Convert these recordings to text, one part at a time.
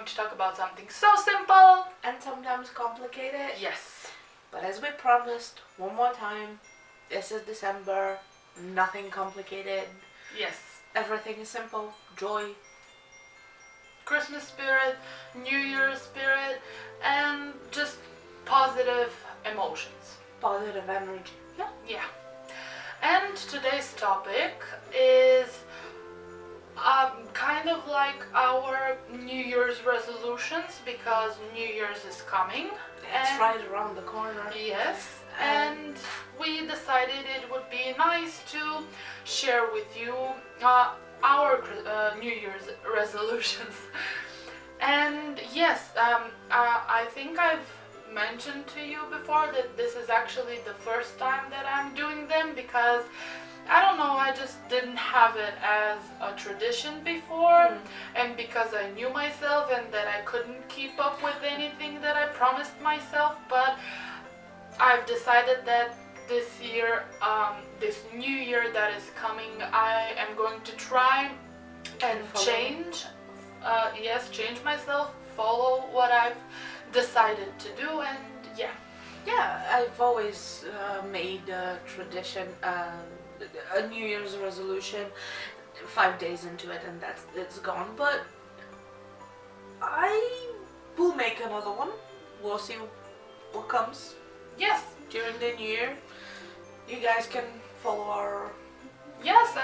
to talk about something so simple and sometimes complicated. Yes. But as we promised, one more time, this is December, nothing complicated. Yes. Everything is simple, joy. Christmas spirit, New Year's spirit, and just positive emotions. Positive energy. Yeah. Yeah. And today's topic is kind of like our New Year's resolutions, because New Year's is coming. It's right around the corner. Yes. And we decided it would be nice to share with you our New Year's resolutions. And yes, I think I've mentioned to you before that this is actually the first time that I'm doing them, because I don't know, I just didn't have it as a tradition before, and because I knew myself and that I couldn't keep up with anything that I promised myself. But I've decided that this year, this new year that is coming, I am going to try and change myself, follow what I've decided to do, and yeah. Yeah, I've always made a tradition, a New Year's resolution, 5 days into it, and it's gone. But I will make another one. We'll see what comes. Yes. During the New Year, you guys can follow our Yes,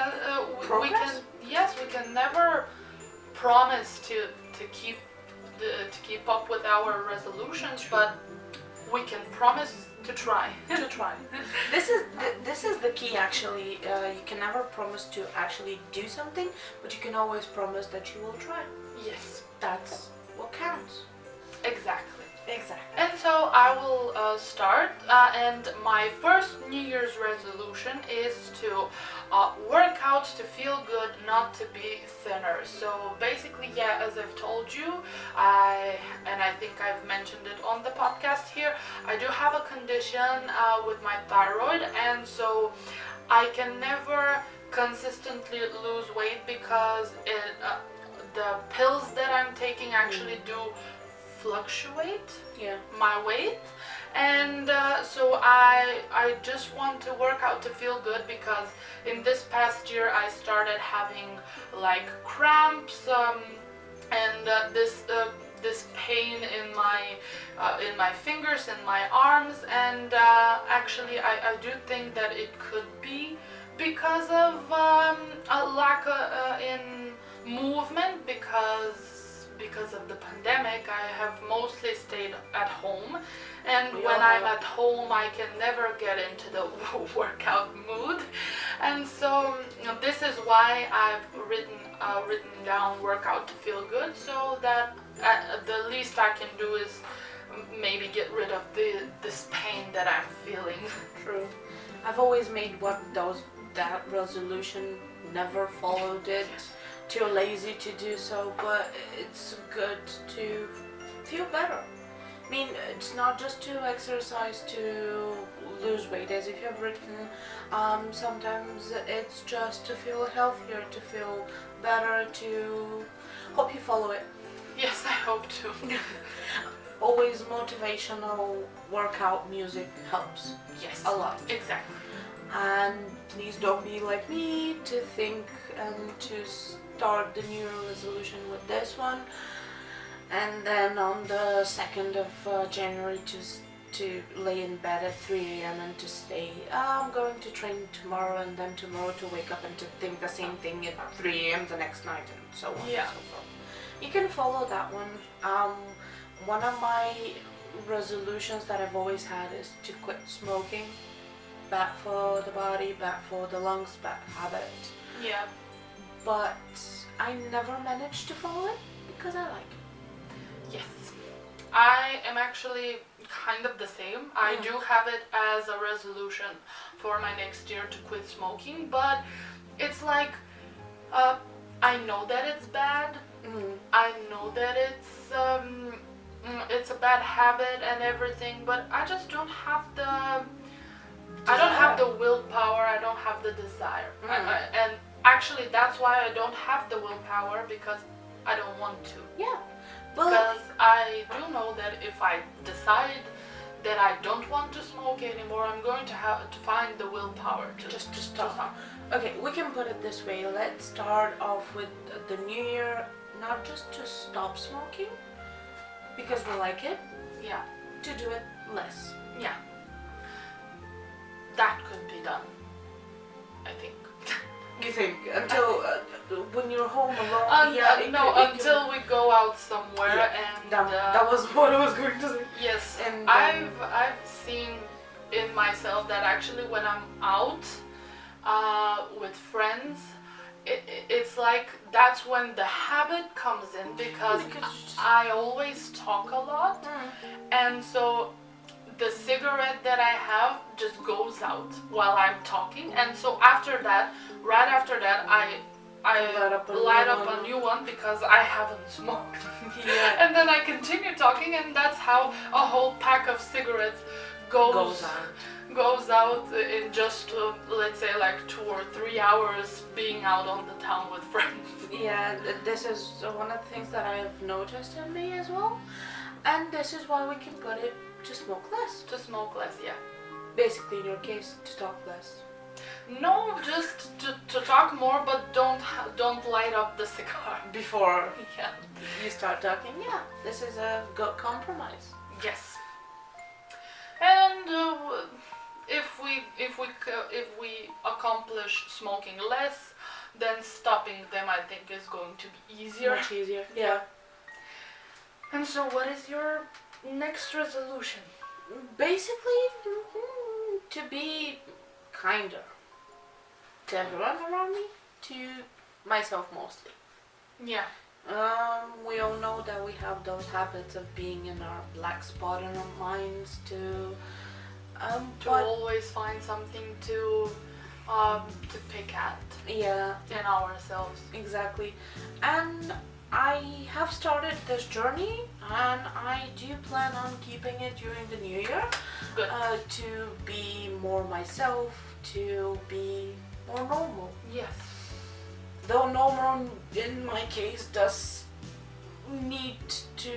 progress. we can never promise to keep up with our resolutions, but we can promise to try. To try. This is the key, actually. You can never promise to actually do something, but you can always promise that you will try. Yes, That's what counts. exactly. Exactly. And so I will start, and my first New Year's resolution is to work out to feel good, not to be thinner. So basically, yeah, as I've told you, I think I've mentioned it on the podcast here, I do have a condition with my thyroid, and so I can never consistently lose weight, because the pills that I'm taking actually do fluctuate my weight. And so I just want to work out to feel good, because in this past year I started having like cramps and this pain in my fingers and my arms, and actually I do think that it could be because of a lack in movement, because of the pandemic. I have mostly stayed at home, and when I'm at home I can never get into the workout mood, and so this is why I've written down workout to feel good, so that the least I can do is maybe get rid of this pain that I'm feeling. True. I've always made that resolution, never followed it. Too lazy to do so, but it's good to feel better. I mean, it's not just to exercise to lose weight, as if you've written. Sometimes it's just to feel healthier, to feel better, to hope you follow it. Yes, I hope to. Always motivational workout music helps. Yes, a lot. Exactly. And please don't be like me to think and to start the New Year resolution with this one, and then on the 2nd of January to lay in bed at 3 a.m. and to say, I'm going to train tomorrow, and then tomorrow to wake up and to think the same thing at 3 a.m. the next night, and so on and so forth. You can follow that one. One of my resolutions that I've always had is to quit smoking. Bad for the body, bad for the lungs, bad habit. Yeah. But I never managed to follow it because I like it. Yes. I am actually kind of the same. I do have it as a resolution for my next year to quit smoking, but it's like I know that it's bad. I know that it's a bad habit and everything, but I just don't have the willpower. I don't have the desire. And actually that's why I don't have the willpower, because I don't want to. Yeah. Well, because I do know that if I decide that I don't want to smoke anymore, I'm going to have to find the willpower to just to to stop. Okay, we can put it this way. Let's start off with the new year, not just to stop smoking, because we like it, Yeah, to do it less. yeah, that could be done, I think. You think until when you're home alone? Yeah, it No, could- it until we go out somewhere Yeah, and that was what I was going to say. yes, And I've seen in myself that actually when I'm out with friends, it's like that's when the habit comes in because Because you just- I always talk a lot, and so the cigarette that I have just goes out while I'm talking, and so after that, right after that, I light up a new one because I haven't smoked. Yeah. And then I continue talking, and that's how a whole pack of cigarettes goes out in just let's say like 2 or 3 hours being out on the town with friends. Yeah, this is one of the things that I've noticed in me as well, and this is why we can put it to smoke less. To smoke less, yeah. Basically, in your case, to talk less. No, just to talk more, but don't light up the cigar. Before Yeah. you start talking, yeah, this is a good compromise. Yes. And if we accomplish smoking less, then stopping them I think is going to be easier. Much easier. Yeah. And so, what is your next resolution? Basically, to be kinder to everyone around me, to myself mostly. Yeah. We all know that we have those habits of being in our black spot in our minds to To but always find something to pick at yeah, in ourselves. exactly. And I have started this journey, and I do plan on keeping it during the new year. Good. To be more myself, to be more normal. Yes. Though normal in my case does need to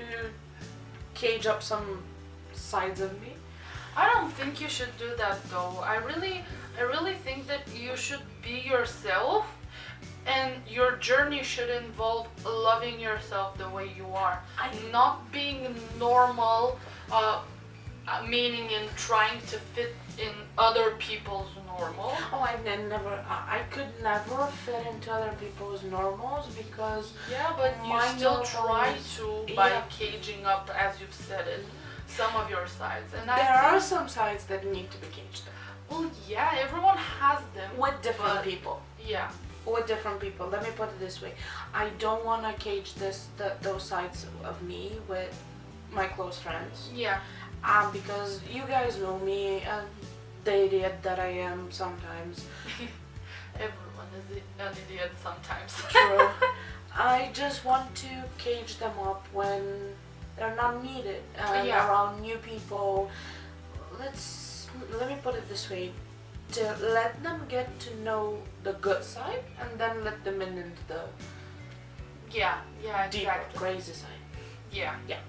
cage up some sides of me. I don't think you should do that though. I really think that you should be yourself, and your journey should involve loving yourself the way you are. Not being normal, meaning in trying to fit in other people's normal. Oh, I could never fit into other people's normals because Yeah, but you my still normals- try to by yeah. caging up, as you've said it, some of your sides. And there I are think, some sides that need to be caged up. well, yeah, everyone has them. With different But- people. Yeah. With different people. Let me put it this way. I don't want to cage those sides of me with my close friends. Yeah. Because you guys know me, the idiot that I am sometimes. Everyone is an idiot sometimes. True. I just want to cage them up when they're not needed Yeah. around new people. Let me put it this way: to let them get to know the good side, and then let them in into the Yeah, yeah, deeper, exactly. crazy side. Yeah. Yeah.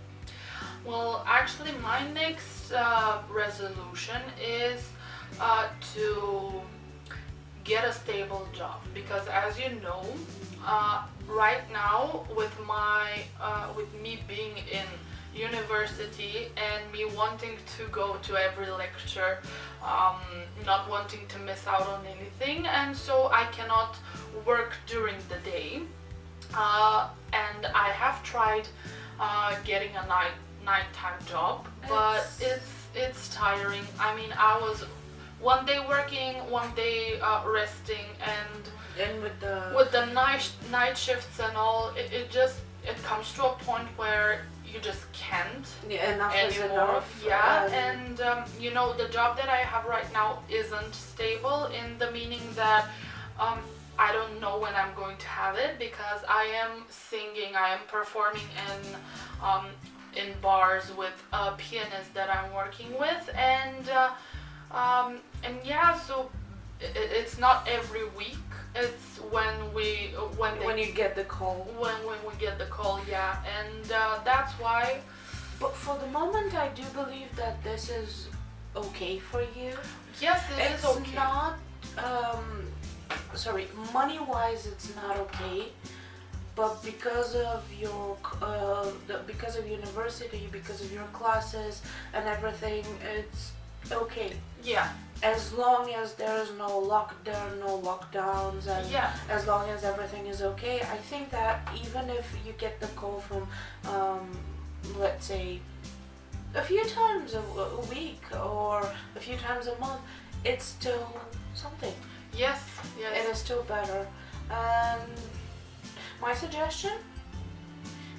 Well, actually, my next resolution is to get a stable job, because as you know, right now with me being in university and me wanting to go to every lecture, not wanting to miss out on anything, and so I cannot work during the day, and I have tried getting a nighttime job, but it's tiring. I mean, I was one day working, one day resting, and with the night shifts and all, it comes to a point where you just can't Yeah, enough is anymore. enough. Yeah, and you know, the job that I have right now isn't stable, in the meaning that I don't know when I'm going to have it, because I am singing, I am performing in bars with a pianist that I'm working with, and yeah, so it's not every week. It's when when you get the call. when we get the call, yeah, and that's that's why. But for the moment, I do believe that this is okay for you. Yes, it It's is okay. not, money-wise, it's not okay. But because of your, because of university, because of your classes and everything, it's okay. Yeah, As long as there's no lockdowns, and yeah, as long as everything is okay, I think that even if you get the call from, let's say, a few times a week or a few times a month, it's still something. yes, It yes. is still better. And my suggestion,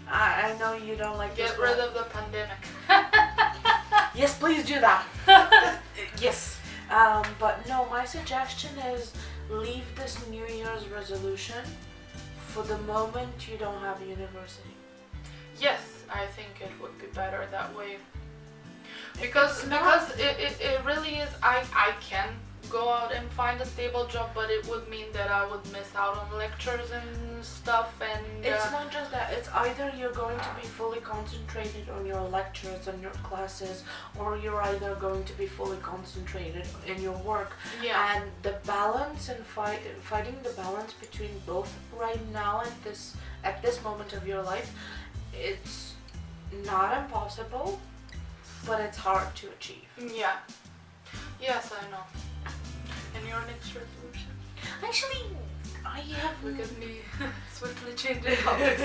I know you don't like this. Get rid of the pandemic. Yes, please do that. Yes. But no, my suggestion is leave this New Year's resolution for the moment you don't have a university. Yes, I think it would be better that way. Because It's not- it really is. I can go out and find a stable job, but it would mean that I would miss out on lectures and stuff. And It's not just that. It's either you're going to be fully concentrated on your lectures and your classes, or you're either going to be fully concentrated in your work. yeah, And the balance and fighting the balance between both right now at this moment of your life, it's not impossible, but it's hard to achieve. yeah. Yes, I know. And your next resolution? Actually, I Look haven't. at me, swiftly changing topics.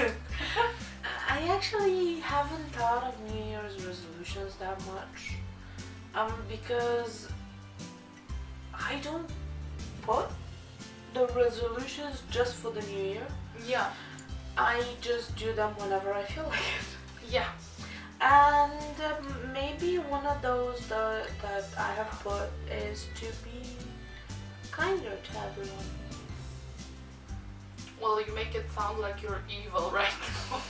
I actually haven't thought of New Year's resolutions that much, because I don't put the resolutions just for the New Year. Yeah, I just do them whenever I feel like it. yeah, And maybe one of those that I have put is to be kinder to everyone. well, you make it sound like you're evil right now.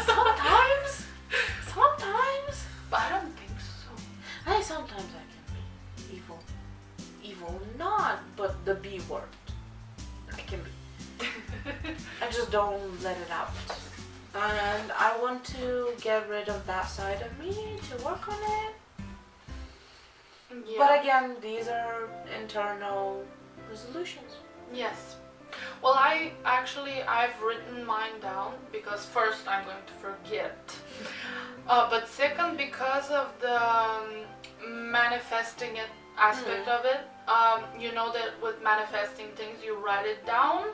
Sometimes, sometimes. But I don't think so. Sometimes I can be evil. Evil not, but the B word. I can be. I just don't let it out. And I want to get rid of that side of me to work on it. Yeah. But again, these are internal resolutions. Yes. Well, I've written mine down because first I'm going to forget. But second, because of the manifesting it aspect of it, you know that with manifesting things, you write it down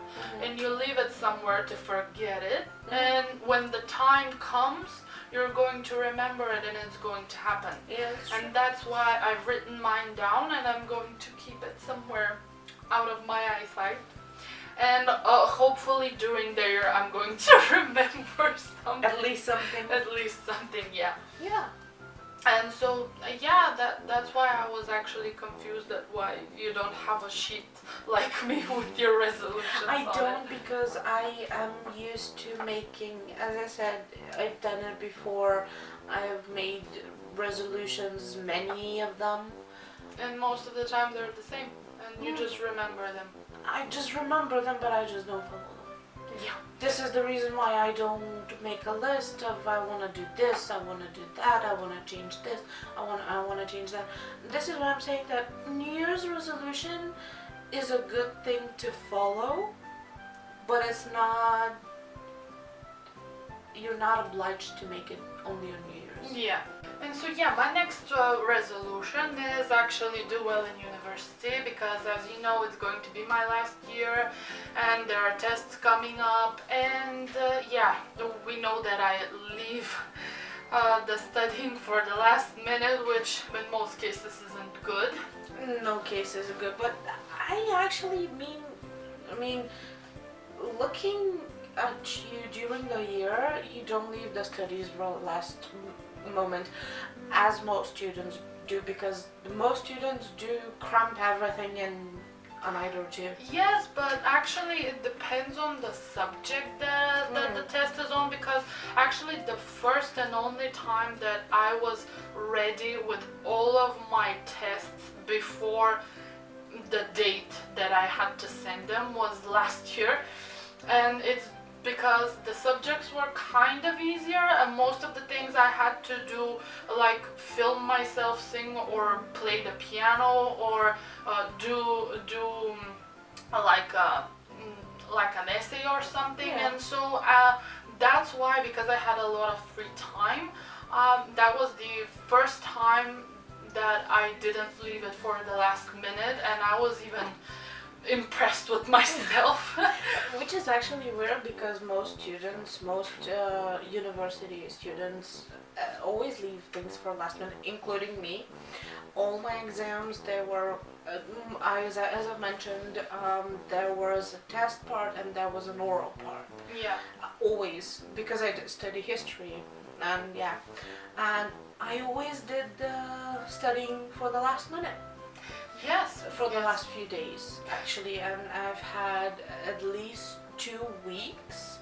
and you leave it somewhere to forget it. And when the time comes, you're going to remember it and it's going to happen. Yes. And that's why I've written mine down and I'm going to keep it somewhere out of my eyesight. And hopefully during the year I'm going to remember something. At least something. At least something, yeah. Yeah. And so, yeah, that's why I was actually confused at why you don't have a sheet like me with your resolutions I on don't, it. because I am used to making, as I said, I've done it before. I have made resolutions, many of them. And most of the time they're the same. And you just remember them. I just remember them, but I just don't follow them. Yeah. This is the reason why I don't make a list of I want to do this, I want to do that, I want to change this, I want to change that. This is why I'm saying that New Year's resolution is a good thing to follow, but it's not, you're not obliged to make it only on New Year's. Yeah. And so yeah, my next resolution is actually do well in university because as you know it's going to be my last year and there are tests coming up and yeah, we know that I leave the studying for the last minute, which in most cases isn't good. No case is good, but I actually mean, looking at you during the year, you don't leave the studies for the last moment, as most students do, because most students do cramp everything in a night or two. Yes, but actually it depends on the subject that the test is on, because actually the first and only time that I was ready with all of my tests before the date that I had to send them was last year, and it's because the subjects were kind of easier, and most of the things I had to do, like film myself sing or play the piano or do like like an essay or something. Yeah. And so that's why, because I had a lot of free time, that was the first time that I didn't leave it for the last minute, and I was even impressed with myself. Which is actually weird because most students, most university students always leave things for last minute, including me. All my exams, they were, as I mentioned, there was a test part and there was an oral part. Yeah. Always, because I did study history, and yeah, and I always did the studying for the last minute. Yes. For the yes. last few days, actually, and I've had at least 2 weeks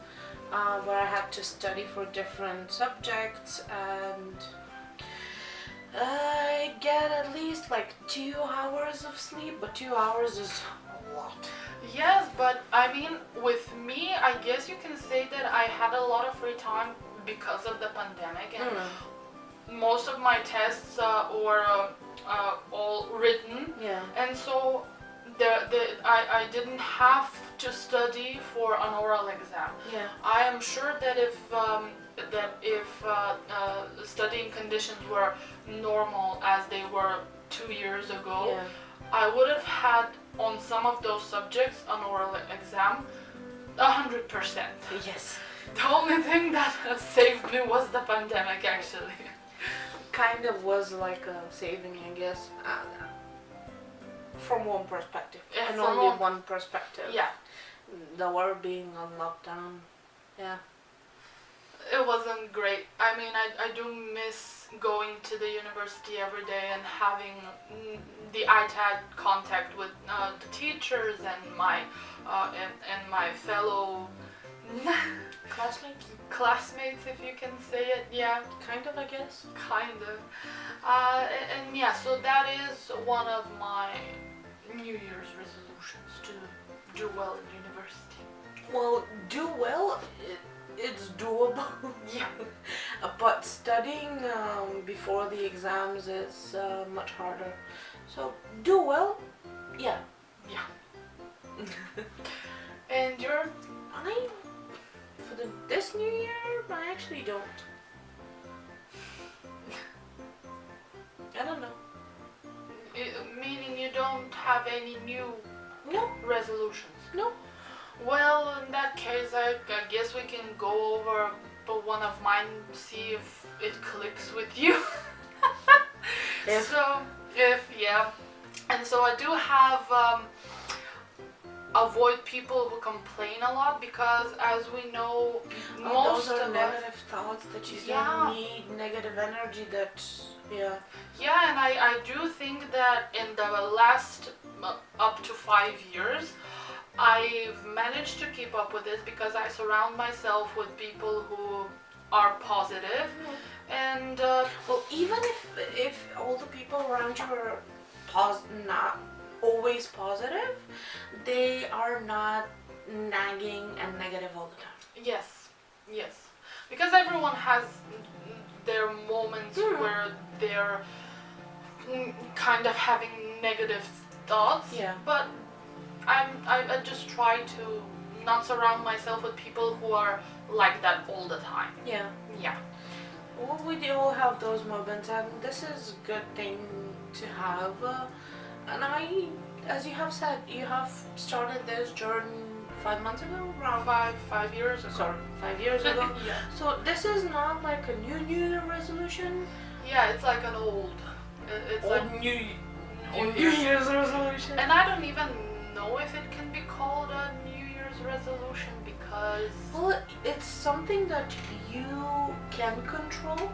where I had to study for different subjects, and I get at least like 2 hours of sleep, but 2 hours is a lot. Yes, but I mean, with me, I guess you can say that I had a lot of free time because of the pandemic, and most of my tests were all written, Yeah. and so I didn't have to study for an oral exam. Yeah. I am sure that if studying conditions were normal as they were 2 years ago, Yeah. I would have had on some of those subjects an oral exam 100%. Yes. The only thing that saved me was the pandemic, actually. Kind of was like a saving, I guess, from one perspective, Yeah, and from only one- one perspective. Yeah, The world being on lockdown. Yeah. it wasn't great. I mean, I do miss going to the university every day and having the ITAD contact with the teachers and my fellow Classmates? classmates, if you can say it. Yeah, Kind of, I guess. kind of. And yeah, so that is one of my New Year's resolutions, to do well in university. Well, do well, it's doable. Yeah. But studying before the exams is much harder. So, do well, yeah. Yeah. And you're This new year, I actually don't. I don't know. meaning you don't have any new No, resolutions? no. Well, in that case, I guess we can go over one of mine, see if it clicks with you. If. So, yeah. And so I do have avoid people who complain a lot, because as we know, most those are of us, negative thoughts that you Yeah. don't need, negative energy that, yeah. yeah, and I do think that in the last up to 5 years, I've managed to keep up with this because I surround myself with people who are positive, and Well, even if all the people around you are not always positive, they are not nagging and negative all the time. yes, because everyone has their moments where they're kind of having negative thoughts. Yeah. But I just try to not surround myself with people who are like that all the time. Yeah. Yeah. Well, we do all have those moments, and this is a good thing to have. And as you have said, you have started this journey 5 months ago, around 5 years ago. Sorry, 5 years ago. Yeah. So this is not like a New Year resolution. Yeah, it's like an old. It's like New Year's resolution. And I don't even know if it can be called a New Year's resolution, because Well, it's something that you can control,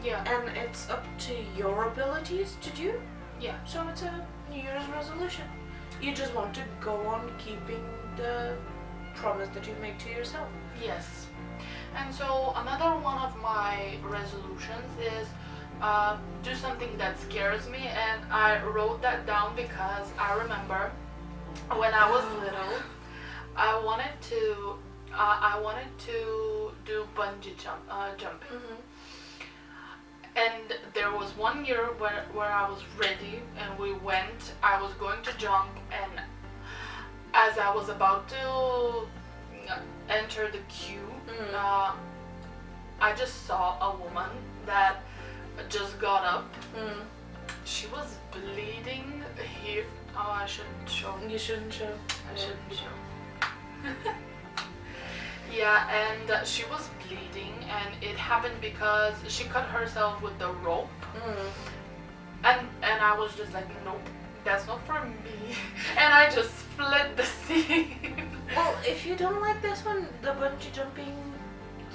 yeah, and it's up to your abilities to do. yeah, So it's a New Year's resolution. You just want to go on keeping the promise that you make to yourself. yes. And so another one of my resolutions is do something that scares me, and I wrote that down because I remember when I was little, I wanted to I wanted to do jumping. And there was one year where I was ready and we went. I was going to jump, and as I was about to enter the queue, I just saw a woman that just got up. She was bleeding here. Oh, I shouldn't show. You shouldn't show. I shouldn't show. Yeah, and she was bleeding, and it happened because she cut herself with the rope. And I was just like, nope, that's not for me. And I just fled the scene. Well, if you don't like this one, the bungee jumping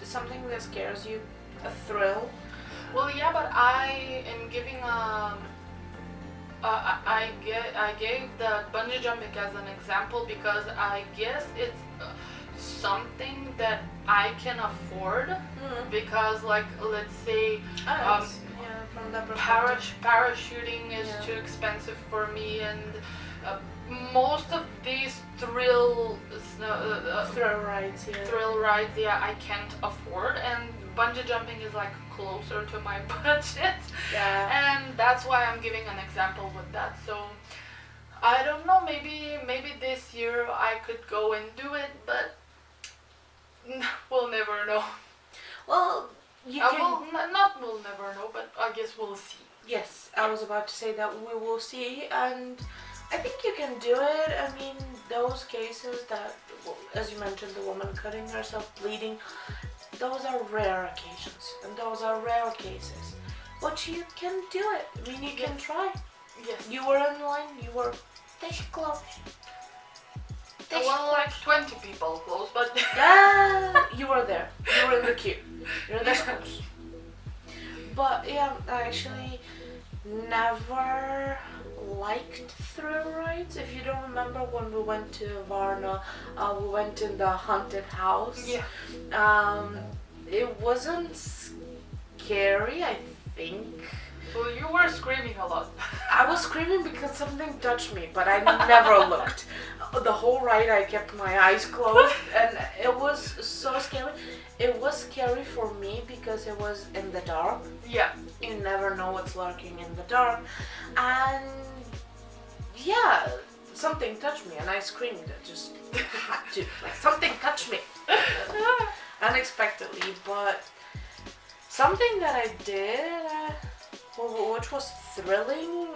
is something that scares you, a thrill. Well, yeah, but I am giving I gave the bungee jumping as an example because I guess it's something that I can afford because, like, let's say from that parachuting is too expensive for me, and most of these thrill rides, I can't afford, and bungee jumping is like closer to my budget, and that's why I'm giving an example with that. So I don't know, maybe this year I could go and do it, but we'll never know. Well, we'll never know, but I guess we'll see. Yes, I was about to say that we will see, and I think you can do it. I mean, those cases that, as you mentioned, the woman cutting herself, bleeding, those are rare occasions, and those are rare cases. But you can do it. I mean, you can try. Yes. You were in line, you were this close. Well, like 20 people close, but yeah, you were there. You were in the queue. You're this close. But yeah, I actually never liked thrill rides. If you don't remember, when we went to Varna, we went in the haunted house. Yeah. It wasn't scary, I think. Well, you were screaming a lot. I was screaming because something touched me, but I never looked. The whole ride I kept my eyes closed, and it was so scary. It was scary for me because it was in the dark. Yeah. You never know what's lurking in the dark. And yeah, something touched me and I screamed. I just had to. Like, something touched me. Unexpectedly, but something that I did, which was thrilling,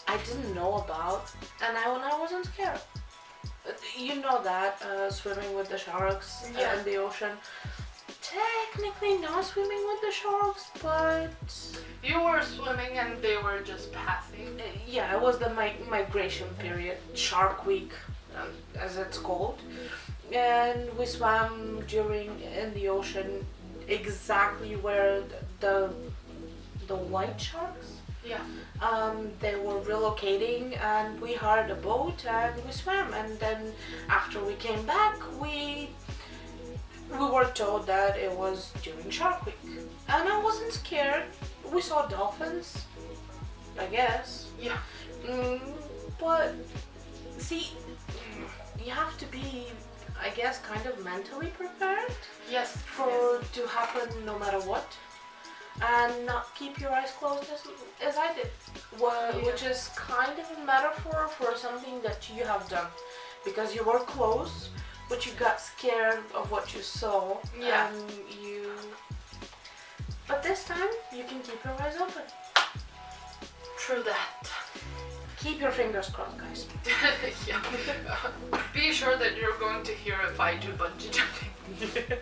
I didn't know about, and I wasn't scared. You know that, swimming with the sharks in the ocean. Technically not swimming with the sharks, but... You were swimming and they were just passing. Yeah, it was the migration period, Shark Week, as it's called. And we swam in the ocean exactly where the white sharks, they were relocating, and we hired a boat and we swam, and then after we came back we were told that it was during Shark Week, and I wasn't scared. We saw dolphins, I guess. Yeah. But see, you have to be, I guess, kind of mentally prepared. Yes. To happen no matter what, and not keep your eyes closed as I did, which is kind of a metaphor for something that you have done, because you were close, but you got scared of what you saw. Yeah. And but this time you can keep your eyes open. True that. Keep your fingers crossed, guys. Yeah. Be sure that you're going to hear if I do bungee jumping.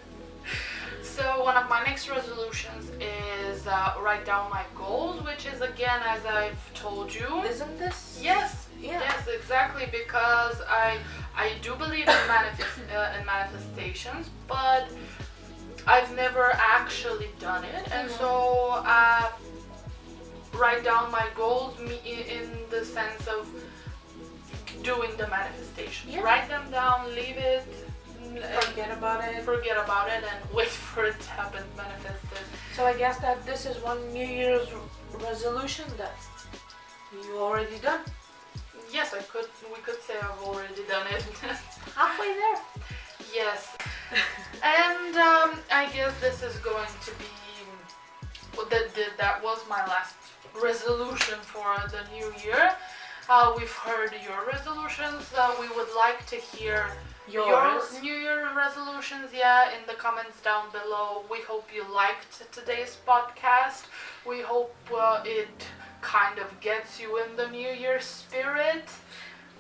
So one of my next resolutions is write down my goals, which is, again, as I've told you. Isn't this? Yes. Yeah. Yes, exactly, because I do believe in manifestations, but I've never actually done it, and so write down my goals in the sense of doing the manifestation. Yeah. Write them down, leave it, Forget about it, and wait for it to happen, manifest it. So I guess that this is one New Year's resolution that you already done. Yes, we could say I've already done it. Halfway there. Yes. And I guess this is going to be that was my last resolution for the new year. We've heard your resolutions. We would like to hear Yours. your New Year resolutions, in the comments down below. We hope you liked today's podcast. We hope it kind of gets you in the New Year spirit.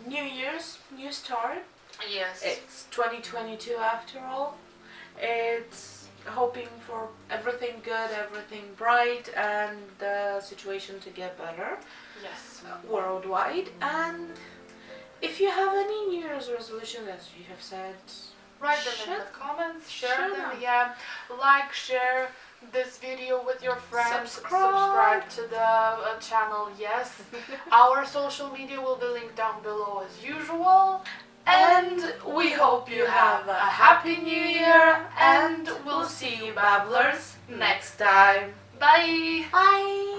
New Year's, new start. Yes. It's 2022 after all. It's hoping for everything good, everything bright, and the situation to get better Yes. worldwide. And if you have any New Year's resolution, as you have said, Write them in the comments, share them, like, share this video with your friends, subscribe to the channel, yes. Our social media will be linked down below as usual. And we hope you have a happy new year, and we'll see you babblers next time. Bye! bye!